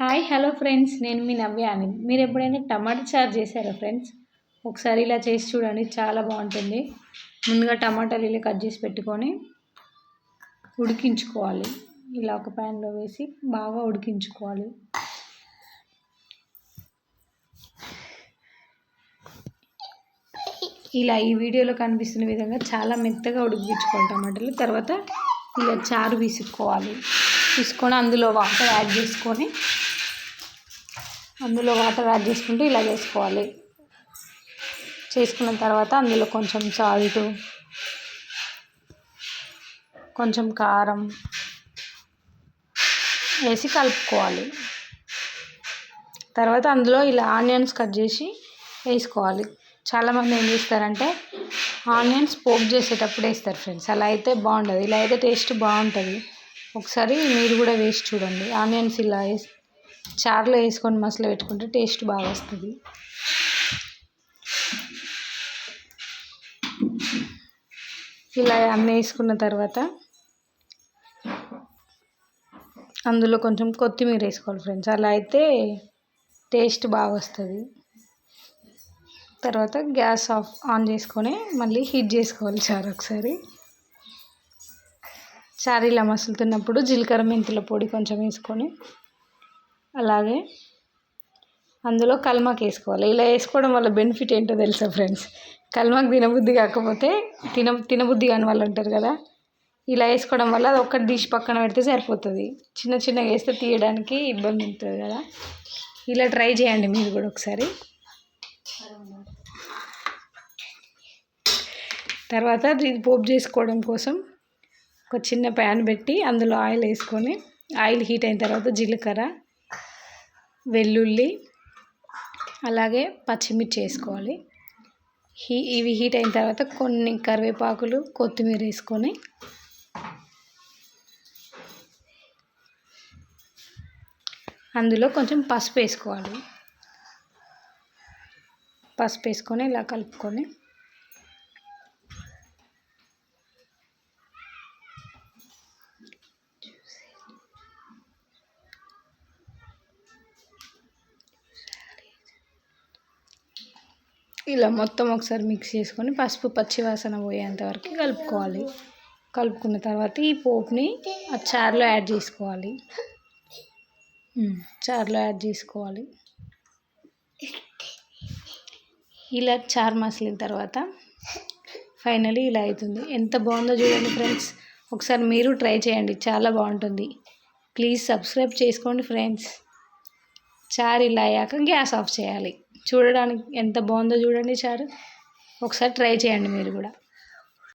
Hi hello friends, నేను మీ నవ్యాని. మీరు ఎప్పుడైనా టమాటా చారు చేశారా ఫ్రెండ్స్? ఒకసారి ఇలా చేసి చూడండి, చాలా బాగుంటుంది. ముందుగా టమాటాలు ఇలా కట్ చేసి పెట్టుకొని ఉడికించుకోవాలి. ఇలా ఒక ప్యాన్లో వేసి బాగా ఉడికించుకోవాలి. ఇలా ఈ వీడియోలో కనిపిస్తున్న విధంగా చాలా మెత్తగా ఉడికించుకోవాలి టమాటాలు. తర్వాత ఇలా చారు తీసుకొని అందులో వాటర్ యాడ్ చేసుకుంటూ ఇలా చేసుకోవాలి. చేసుకున్న తర్వాత అందులో కొంచెం సాల్ట్, కొంచెం కారం వేసి కలుపుకోవాలి. తర్వాత అందులో ఇలా ఆనియన్స్ కట్ చేసి వేసుకోవాలి. చాలామంది ఏం చేస్తారంటే ఆనియన్స్ పోపు చేసేటప్పుడు వేస్తారు ఫ్రెండ్స్. అలా అయితే బాగుండదు, ఇలా అయితే టేస్ట్ బాగుంటుంది. ఒకసారి మీరు కూడా వేసి చూడండి. ఆనియన్స్ ఇలా చారులో వేసుకొని మసాలా పెట్టుకుంటే టేస్ట్ బాగా వస్తుంది. ఇలా అన్నీ వేసుకున్న తర్వాత అందులో కొంచెం కొత్తిమీర వేసుకోవాలి ఫ్రెండ్స్. అలా అయితే టేస్ట్ బాగా వస్తుంది. తర్వాత గ్యాస్ ఆన్ చేసుకొని మళ్ళీ హీట్ చేసుకోవాలి చారు. ఒకసారి చారు ఇలా మసులుతున్నప్పుడు జీలకర్ర మెంతుల పొడి కొంచెం వేసుకొని అలాగే అందులో కల్మాక్ వేసుకోవాలి. ఇలా వేసుకోవడం వల్ల బెనిఫిట్ ఏంటో తెలుసా ఫ్రెండ్స్? కల్మాక్ తినబుద్ధి కాకపోతే తినబుద్ధి కాని వాళ్ళు ఉంటారు కదా, ఇలా వేసుకోవడం వల్ల అది ఒక్కటి తీసి పక్కన పెడితే సరిపోతుంది. చిన్నగా వేస్తే తీయడానికి ఇబ్బంది ఉంటుంది కదా. ఇలా ట్రై చేయండి మీరు కూడా ఒకసారి. తర్వాత ఇది పోపు చేసుకోవడం కోసం ఒక చిన్న ప్యాన్ పెట్టి అందులో ఆయిల్ వేసుకొని, ఆయిల్ హీట్ అయిన తర్వాత జీలకర్ర, వెల్లుల్లి అలాగే పచ్చిమిర్చి వేసుకోవాలి. ఇవి హీట్ అయిన తర్వాత కొన్ని కరివేపాకులు, కొత్తిమీర వేసుకొని అందులో కొంచెం పసుపు వేసుకోవాలి. పసుపు వేసుకొని ఇలా కలుపుకొని ఇలా మొత్తం ఒకసారి మిక్స్ చేసుకొని పసుపు పచ్చి వాసన పోయేంత వరకు కలుపుకోవాలి. కలుపుకున్న తర్వాత ఈ పోపుని ఆ చారులో యాడ్ చేసుకోవాలి. ఇలా చారు మసిలిన తర్వాత ఫైనలీ ఇలా అవుతుంది. ఎంత బాగుందో చూడండి ఫ్రెండ్స్. ఒకసారి మీరు ట్రై చేయండి, చాలా బాగుంటుంది. ప్లీజ్ సబ్స్క్రైబ్ చేసుకోండి ఫ్రెండ్స్. చారు ఇలా అయ్యాక గ్యాస్ ఆఫ్ చేయాలి. చూడడానికి ఎంత బాగుందో చూడండి చారు. ఒకసారి ట్రై చేయండి మీరు కూడా.